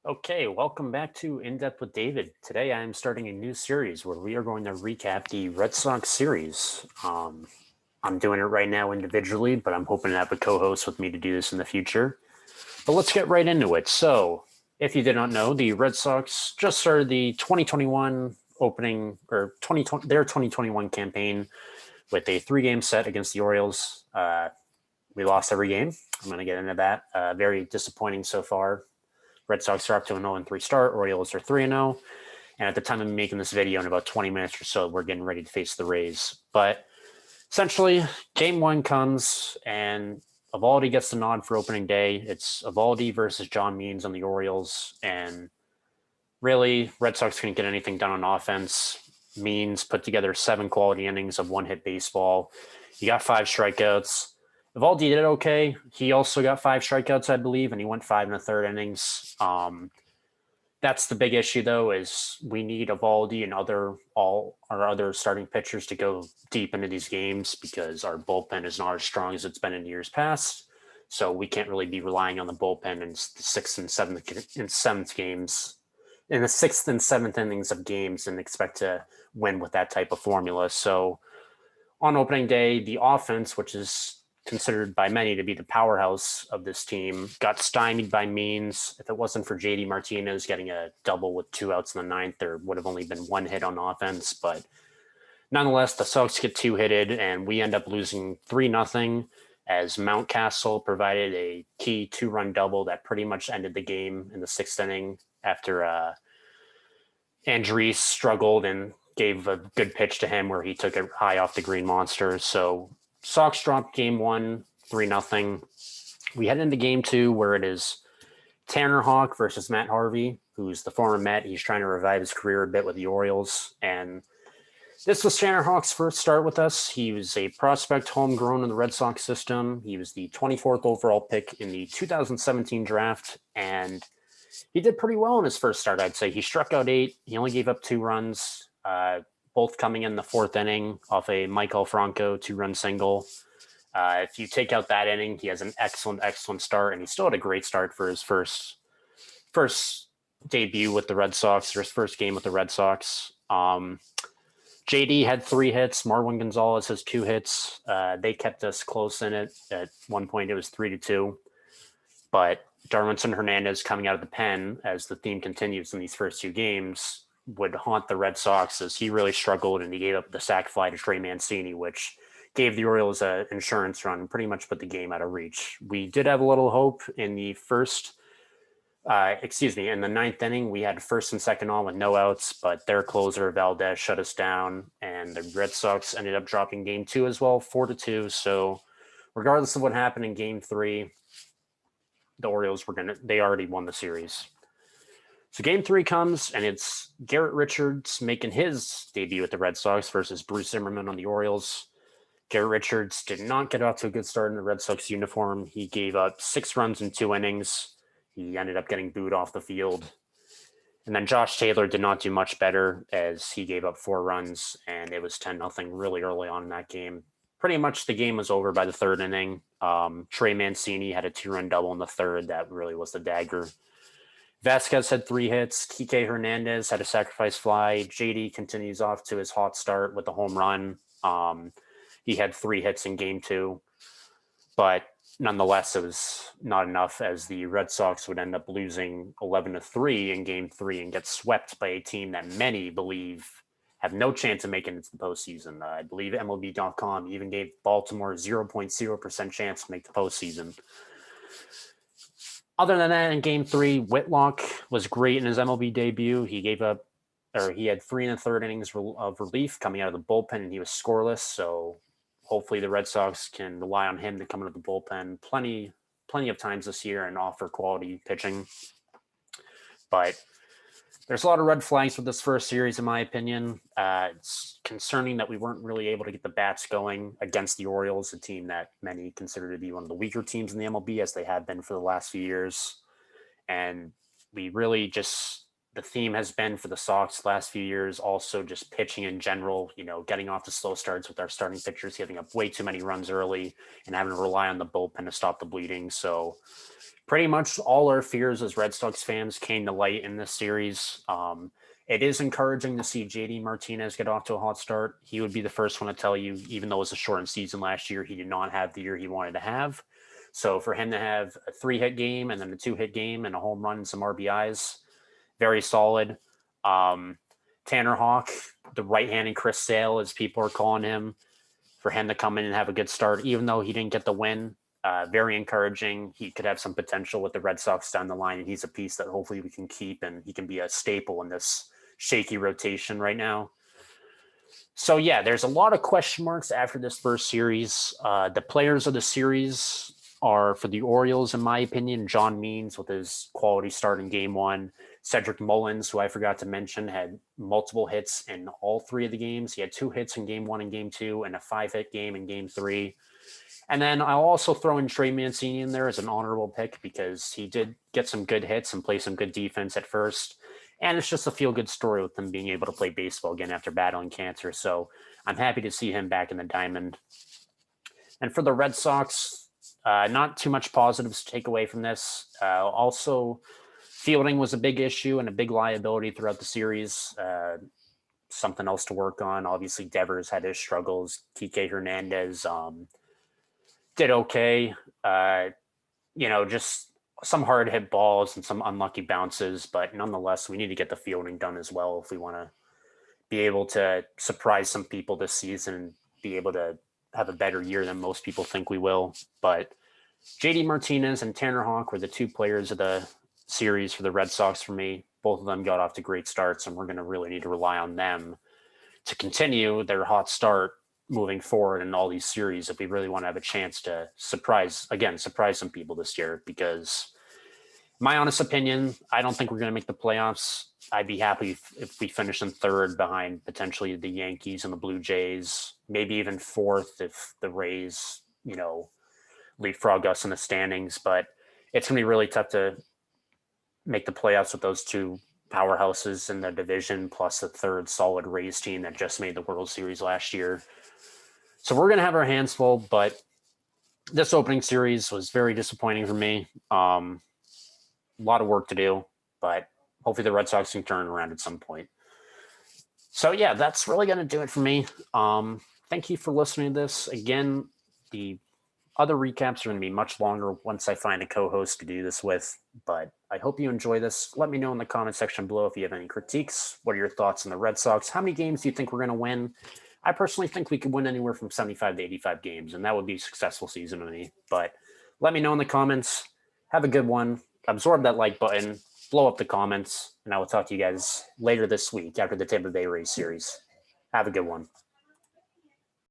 Okay, welcome back to In Depth with David. Today I am starting a new series where we are going to recap the Red Sox series. I'm doing it right now individually, but I'm hoping to have a co host with me to do this in the future. But let's get right into it. So, if you did not know, the Red Sox just started the 2021 opening or 2020, their 2021 campaign with a three-game set against the Orioles. We lost every game. I'm going to get into that. Very disappointing so far. Red Sox are up to an 0-3 start. Orioles are 3-0. And at the time of making this video, in about 20 minutes or so, we're getting ready to face the Rays. But essentially, game one comes, and Evaldi gets the nod for opening day. It's Evaldi versus John Means on the Orioles. And really, Red Sox couldn't get anything done on offense. Means put together 7 quality innings of one-hit baseball. He got 5 strikeouts. Evaldi did okay. He also got 5 strikeouts, I believe, and he went 5 1/3 innings. That's the big issue, though, is we need Evaldi and all our other starting pitchers to go deep into these games because our bullpen is not as strong as it's been in years past. So we can't really be relying on the bullpen in the sixth and seventh innings of games and expect to win with that type of formula. So on opening day, the offense, which is considered by many to be the powerhouse of this team, got stymied by Means. If it wasn't for JD Martinez getting a double with 2 outs in the ninth, there would have only been 1 hit on offense. But nonetheless, the Sox get 2 hitted, and we end up losing 3-0 as Mountcastle provided a key 2-run double that pretty much ended the game in the 6th inning after Andriese struggled and gave a good pitch to him where he took it high off the Green Monster. So Sox dropped game 1, 3-0. We head into game 2 where it is Tanner Houck versus Matt Harvey, who's the former Met. He's trying to revive his career a bit with the Orioles. And this was Tanner Houck's first start with us. He was a prospect homegrown in the Red Sox system. He was the 24th overall pick in the 2017 draft. And he did pretty well in his first start, I'd say. He struck out 8. He only gave up 2 runs, both coming in the 4th inning off a Michael Franco 2-run single. If you take out that inning, he has an excellent start, and he still had a great start for his first debut with the Red Sox, or his first game with the Red Sox. JD had 3 hits. Marwin Gonzalez has 2 hits. They kept us close in it. At one point, it was 3-2. But Darwinson Hernandez coming out of the pen, as the theme continues in these first 2 games, would haunt the Red Sox as he really struggled, and he gave up the sac fly to Trey Mancini, which gave the Orioles an insurance run and pretty much put the game out of reach. We did have a little hope in the in the 9th inning. We had first and second on with no outs, but their closer, Valdez, shut us down, and the Red Sox ended up dropping game 2 as well, 4-2. So regardless of what happened in game 3, the Orioles they already won the series. So game 3 comes, and it's Garrett Richards making his debut with the Red Sox versus Bruce Zimmerman on the Orioles. Garrett Richards did not get off to a good start in the Red Sox uniform. He gave up 6 runs in 2 innings. He ended up getting booed off the field. And then Josh Taylor did not do much better as he gave up 4 runs, and it was 10-0 really early on in that game. Pretty much the game was over by the 3rd inning. Trey Mancini had a 2-run double in the 3rd. That really was the dagger. Vasquez had 3 hits. Kike Hernandez had a sacrifice fly. JD continues off to his hot start with a home run. He had 3 hits in game 2. But nonetheless, it was not enough as the Red Sox would end up losing 11-3 in game 3 and get swept by a team that many believe have no chance of making it to the postseason. I believe MLB.com even gave Baltimore 0.0% chance to make the postseason. Other than that, in game 3, Whitlock was great in his MLB debut. He had 3 1/3 innings of relief coming out of the bullpen, and he was scoreless. So hopefully the Red Sox can rely on him to come into the bullpen plenty of times this year and offer quality pitching. But there's a lot of red flags with this first series, in my opinion. It's concerning that we weren't really able to get the bats going against the Orioles, a team that many consider to be one of the weaker teams in the MLB, as they have been for the last few years. And we really the theme has been for the Sox the last few years, also just pitching in general, getting off to slow starts with our starting pitchers, giving up way too many runs early and having to rely on the bullpen to stop the bleeding. So Pretty much all our fears as Red Sox fans came to light in this series. It is encouraging to see JD Martinez get off to a hot start. He would be the first one to tell you, even though it was a shortened season last year, he did not have the year he wanted to have. So for him to have a 3-hit game and then a 2-hit game and a home run and some RBIs, very solid. Tanner Hawk, the right-handed Chris Sale, as people are calling him, for him to come in and have a good start, even though he didn't get the win. Very encouraging. He could have some potential with the Red Sox down the line, and he's a piece that hopefully we can keep, and he can be a staple in this shaky rotation right now. So, yeah, there's a lot of question marks after this first series. The players of the series are, for the Orioles, in my opinion, John Means with his quality start in game one. Cedric Mullins, who I forgot to mention, had multiple hits in all 3 of the games. He had 2 hits in game 1 and game 2 and a 5-hit game in game 3. And then I'll also throw in Trey Mancini in there as an honorable pick because he did get some good hits and play some good defense at first. And it's just a feel-good story with him being able to play baseball again after battling cancer. So I'm happy to see him back in the diamond. And for the Red Sox, not too much positives to take away from this. Also, fielding was a big issue and a big liability throughout the series. Something else to work on. Obviously, Devers had his struggles. Kike Hernandez did okay. Just some hard hit balls and some unlucky bounces, but nonetheless, we need to get the fielding done as well if we want to be able to surprise some people this season and be able to have a better year than most people think we will. But JD Martinez and Tanner Hawk were the 2 players of the series for the Red Sox for me. Both of them got off to great starts, and we're going to really need to rely on them to continue their hot start moving forward in all these series if we really want to have a chance to surprise some people this year. Because my honest opinion, I don't think we're going to make the playoffs. I'd be happy if we finish in 3rd behind potentially the Yankees and the Blue Jays, maybe even 4th if the Rays, leapfrog us in the standings. But it's going to be really tough to make the playoffs with those 2 powerhouses in the division, plus a 3rd solid Rays team that just made the World Series last year. So we're going to have our hands full, but this opening series was very disappointing for me. A lot of work to do, but hopefully the Red Sox can turn around at some point. So, yeah, that's really going to do it for me. Thank you for listening to this. Again, the other recaps are going to be much longer once I find a co-host to do this with, but I hope you enjoy this. Let me know in the comment section below if you have any critiques. What are your thoughts on the Red Sox? How many games do you think we're going to win? I personally think we could win anywhere from 75 to 85 games, and that would be a successful season to me. But let me know in the comments. Have a good one. Absorb that like button. Blow up the comments, and I will talk to you guys later this week after the Tampa Bay Rays series. Have a good one.